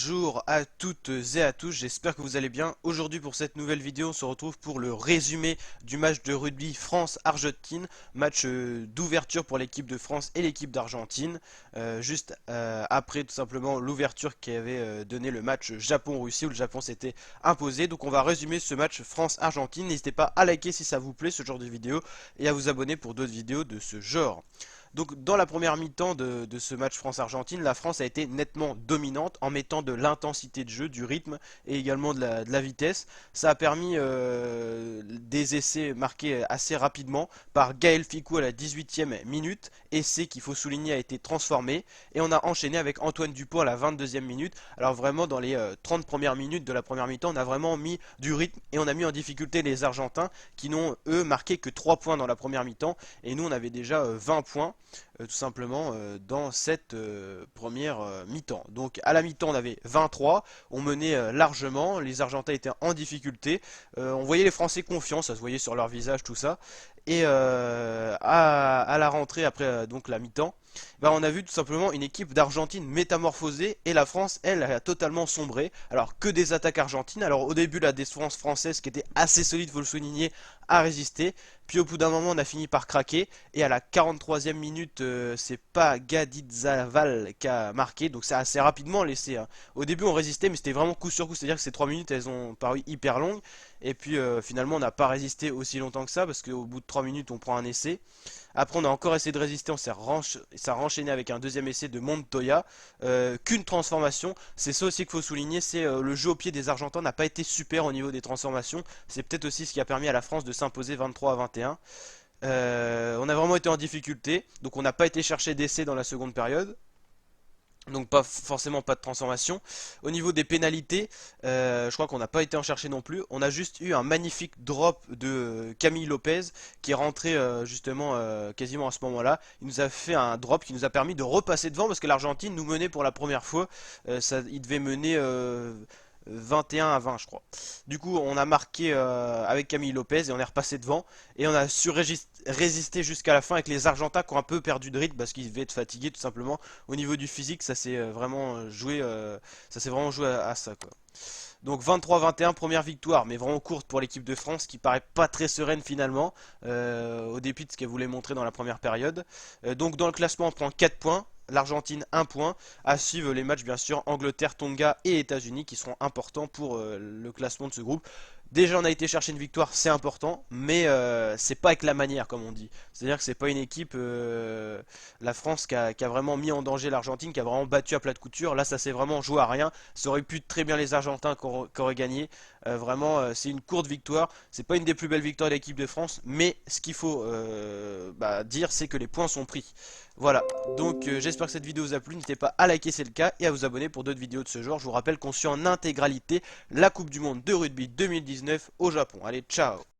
Bonjour à toutes et à tous, j'espère que vous allez bien. Aujourd'hui pour cette nouvelle vidéo, on se retrouve pour le résumé du match de rugby France-Argentine, match d'ouverture pour l'équipe de France et l'équipe d'Argentine, juste après tout simplement l'ouverture qui avait donné le match Japon-Russie où le Japon s'était imposé. Donc on va résumer ce match France-Argentine, n'hésitez pas à liker si ça vous plaît ce genre de vidéo et à vous abonner pour d'autres vidéos de ce genre. Donc dans la première mi-temps de ce match France-Argentine, la France a été nettement dominante en mettant de l'intensité de jeu, du rythme et également de la vitesse. Ça a permis des essais marqués assez rapidement par Gaël Fickou à la 18e minute, essai qu'il faut souligner a été transformé. Et on a enchaîné avec Antoine Dupont à la 22e minute. Alors vraiment dans les 30 premières minutes de la première mi-temps, on a vraiment mis du rythme et on a mis en difficulté les Argentins qui n'ont eux marqué que 3 points dans la première mi-temps. Et nous on avait déjà 20 points. Tout simplement dans cette première mi-temps. Donc à la mi-temps on avait 23, on menait largement, les Argentins étaient en difficulté, on voyait les Français confiants, ça se voyait sur leur visage tout ça, et à la rentrée après donc la mi-temps, bah, on a vu tout simplement une équipe d'Argentine métamorphosée et la France, elle, a totalement sombré. Alors que des attaques argentines. Alors au début la défense française qui était assez solide, faut le souligner, a résisté. Puis au bout d'un moment on a fini par craquer et à la 43e minute c'est pas Gadizaval qui a marqué, donc c'est assez rapidement laissé. Hein. Au début on résistait mais c'était vraiment coup sur coup, c'est-à-dire que ces 3 minutes elles ont paru hyper longues et puis finalement on n'a pas résisté aussi longtemps que ça parce qu'au bout de 3 minutes on prend un essai. Après, on a encore essayé de résister, ça a renchaîné avec un deuxième essai de Montoya. Qu'une transformation, c'est ça aussi qu'il faut souligner, c'est le jeu au pied des Argentins n'a pas été super au niveau des transformations. C'est peut-être aussi ce qui a permis à la France de s'imposer 23 à 21. On a vraiment été en difficulté, donc on n'a pas été chercher d'essai dans la seconde période. Donc pas forcément pas de transformation. Au niveau des pénalités, je crois qu'on n'a pas été en chercher non plus. On a juste eu un magnifique drop de Camille Lopez qui est rentré justement quasiment à ce moment-là. Il nous a fait un drop qui nous a permis de repasser devant parce que l'Argentine nous menait pour la première fois. Il devait mener 21 à 20 je crois. Du coup on a marqué avec Camille Lopez et on est repassé devant et on a su résister jusqu'à la fin avec les Argentins qui ont un peu perdu de rythme parce qu'ils devaient être fatigués tout simplement. Au niveau du physique ça s'est vraiment joué à ça quoi. Donc 23-21, première victoire, mais vraiment courte pour l'équipe de France qui paraît pas très sereine finalement, au dépit de ce qu'elle voulait montrer dans la première période. Donc dans le classement, on prend 4 points, l'Argentine 1 point. À suivre les matchs bien sûr Angleterre, Tonga et États-Unis qui seront importants pour le classement de ce groupe. Déjà on a été chercher une victoire, c'est important, mais c'est pas avec la manière comme on dit. C'est-à-dire que c'est pas une équipe, la France qui a vraiment mis en danger l'Argentine, qui a vraiment battu à plat de couture. Là ça s'est vraiment joué à rien. Ça aurait pu être très bien les Argentins qui auraient gagné. Vraiment c'est une courte victoire. C'est pas une des plus belles victoires de l'équipe de France, mais ce qu'il faut dire c'est que les points sont pris. Voilà, donc j'espère que cette vidéo vous a plu, n'hésitez pas à liker si c'est le cas et à vous abonner pour d'autres vidéos de ce genre. Je vous rappelle qu'on suit en intégralité la Coupe du Monde de rugby 2019 au Japon. Allez, ciao!